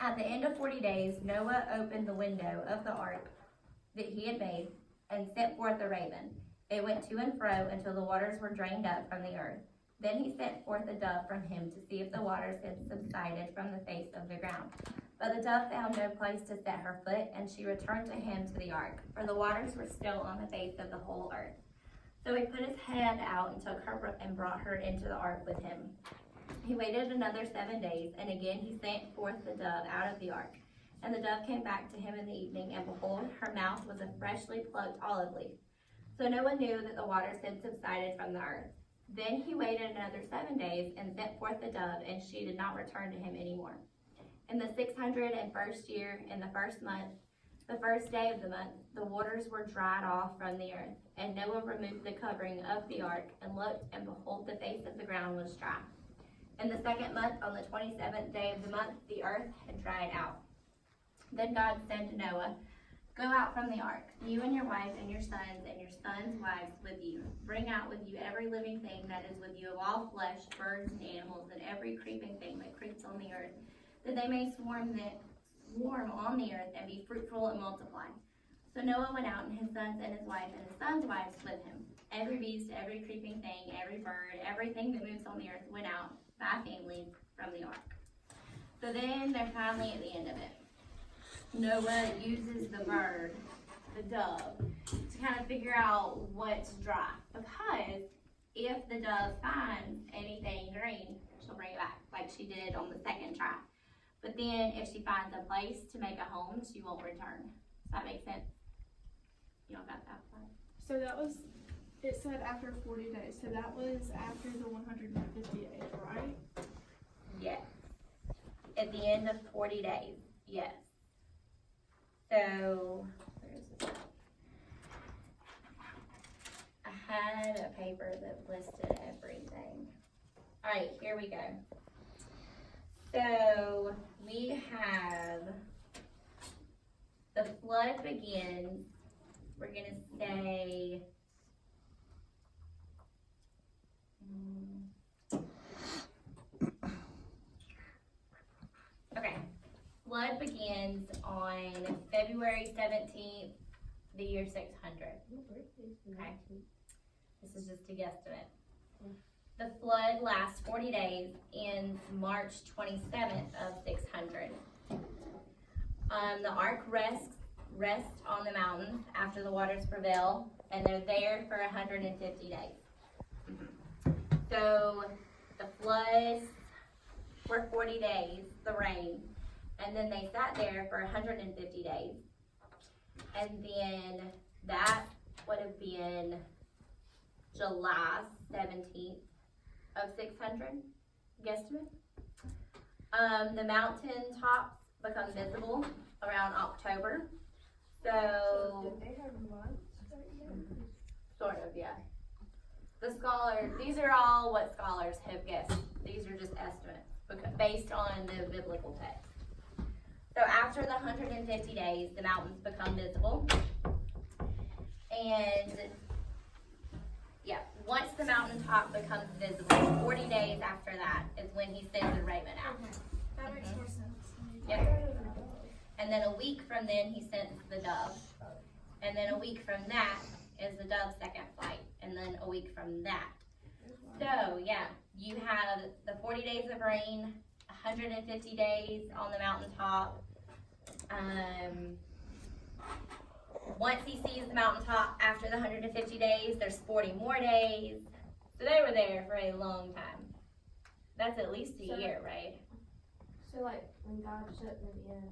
At the end of 40 days, Noah opened the window of the ark that he had made and sent forth a raven. It went to and fro until the waters were drained up from the earth. Then he sent forth a dove from him to see if the waters had subsided from the face of the ground. But the dove found no place to set her foot, and she returned to him to the ark, for the waters were still on the face of the whole earth. So he put his hand out and took her and brought her into the ark with him. He waited another 7 days, and again he sent forth the dove out of the ark. And the dove came back to him in the evening, and behold, her mouth was a freshly plucked olive leaf. So Noah knew that the waters had subsided from the earth. Then he waited another 7 days, and sent forth the dove, and she did not return to him any more. In the 601st year, in the first month, the first day of the month, the waters were dried off from the earth. And Noah removed the covering of the ark, and looked, and behold, the face of the ground was dry. In the second month, on the 27th day of the month, the earth had dried out. Then God said to Noah, "Go out from the ark, you and your wife and your sons' wives with you. Bring out with you every living thing that is with you of all flesh, birds and animals, and every creeping thing that creeps on the earth, that they may swarm on the earth and be fruitful and multiply." So Noah went out, and his sons and his wife and his sons' wives with him. Every beast, every creeping thing, every bird, everything that moves on the earth went out by families from the ark. So then they're finally at the end of it. Noah uses the bird, the dove, to kind of figure out what's dry. Because if the dove finds anything green, she'll bring it back, like she did on the second try. But then if she finds a place to make a home, she won't return. Does that make sense? You don't got that part? So that was, it said after 40 days. So that was after the 150 days, right? Yes. At the end of 40 days, yes. So, where is this? I had a paper that listed everything. All right, here we go. So, we have the flood begins. We're going to say, okay. Flood begins on February 17th, the year 600. Okay. This is just a guesstimate. The flood lasts 40 days, ends March 27th of 600. The ark rests on the mountains after the waters prevail, and they're there for 150 days. So the floods were 40 days, the rain. And then they sat there for 150 days. And then that would have been July 17th of 600, guesstimate. The mountain tops become visible around October. So, did they have months? sort of, yeah. The scholars, these are all what scholars have guessed. These are just estimates based on the biblical text. So after the 150 days, the mountains become visible. And yeah, once the mountaintop becomes visible, 40 days after that is when he sends the raven out. Okay. That makes more sense. Yep. And then a week from then, he sends the dove. And then a week from that is the dove's second flight. And then a week from that. So yeah, you have the 40 days of rain, 150 days on the mountaintop. Once he sees the mountaintop after the 150 days, there's 40 more days. So they were there for a long time. That's at least a year, right? So like when God shut them in,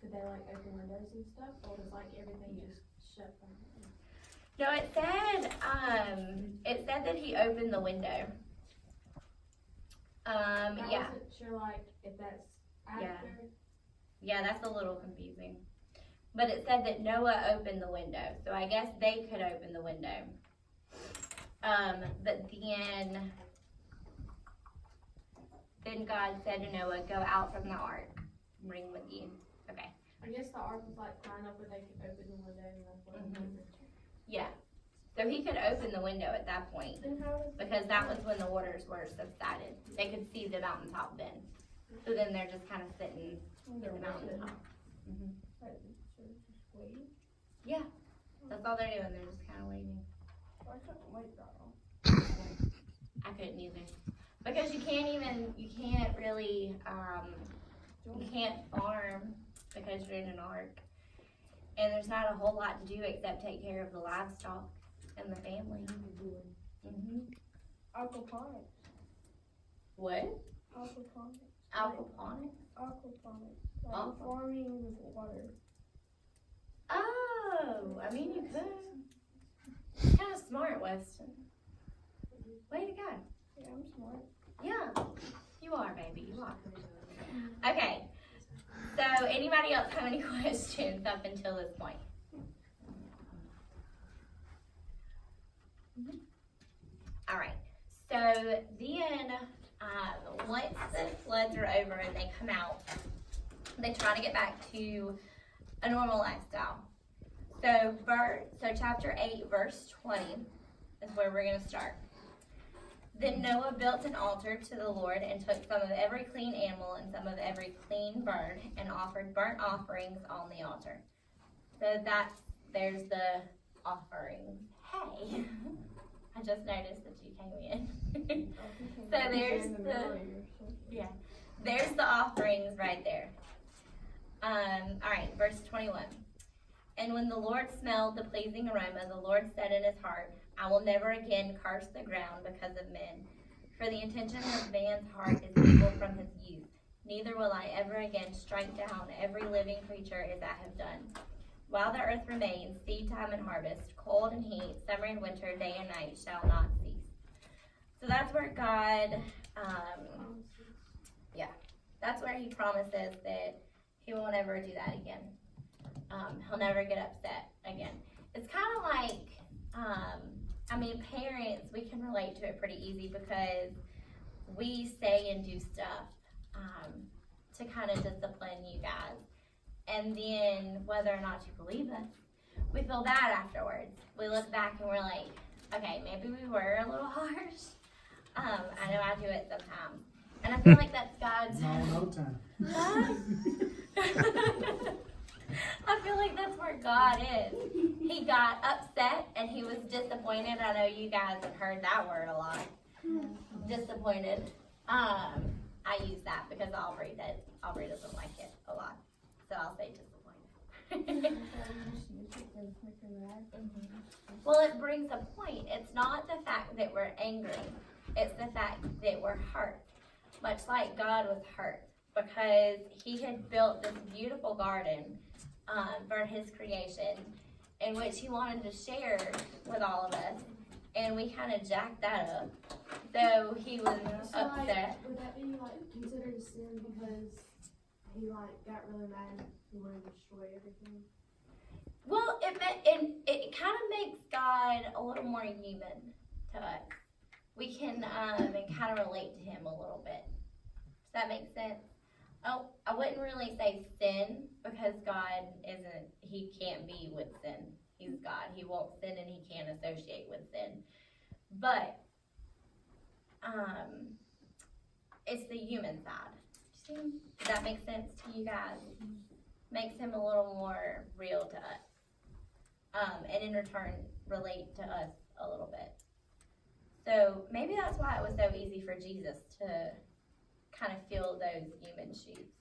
could they like open windows and stuff, or was like everything just shut from them? No, it said that he opened the window. I Yeah. wasn't sure like if that's after. Yeah, that's a little confusing. But it said that Noah opened the window, so I guess they could open the window. But then God said to Noah, "Go out from the ark, bring with you." Okay. I guess the ark was like high enough where they could open the window and that's what Yeah. So he could open the window at that point Then how was because that was when the waters were subsided. They could see the mountaintop then. So then they're just kind of sitting in the mountaintop. Mhm. Yeah, that's all they're doing. They're just kind of waiting. I couldn't wait that long. I couldn't either. Because you can't really, you can't farm because you're in an ark. And there's not a whole lot to do except take care of the livestock and the family. Mm-hmm. Aquaponics. What? Aquaponics. Aquaponics? Aquaponics. Like Aqua- farming with water. Oh, I mean, you could. Kind of smart, Weston. Way to go. Yeah, I'm smart. Yeah, you are, baby. You are. Okay. So, anybody else have any questions up until this point? All right. So then, once the floods are over and they come out, they try to get back to a normal lifestyle. So chapter 8, verse 20 is where we're going to start. Then Noah built an altar to the Lord and took some of every clean animal and some of every clean bird and offered burnt offerings on the altar. So there's the offering. Hey, I just noticed that you came in. So there's the offerings right there. All right, verse 21. And when the Lord smelled the pleasing aroma, the Lord said in his heart, I will never again curse the ground because of men, for the intention of man's heart is evil from his youth. Neither will I ever again strike down every living creature as I have done. While the earth remains, seed time and harvest, cold and heat, summer and winter, day and night shall not cease. So that's where God, that's where he promises that he won't ever do that again. He'll never get upset again. It's kind of like, parents, we can relate to it pretty easy because we say and do stuff to kind of discipline you guys. And then whether or not you believe us, we feel bad afterwards. We look back and we're like, okay, maybe we were a little harsh. I know I do it sometimes. And I feel like that's God's... No, no time. I feel like that's where God is. He got upset and he was disappointed. I know you guys have heard that word a lot. Disappointed. I use that because Aubrey doesn't like it a lot. So I'll say disappointed. Well, it brings a point. It's not the fact that we're angry. It's the fact that we're hurt. Much like God was hurt because he had built this beautiful garden for his creation in which he wanted to share with all of us. And we kind of jacked that up. So he was upset. Would that be considered a sin because he got really mad and he wanted to destroy everything? Well, it kind of makes God a little more human to us. We can kind of relate to him a little bit. Does that make sense? Oh, I wouldn't really say sin because God he can't be with sin. He's God. He won't sin and he can't associate with sin. But it's the human side. See? Does that make sense to you guys? Makes him a little more real to us. And in return, relate to us a little bit. So maybe that's why it was so easy for Jesus to kind of feel those human shoes.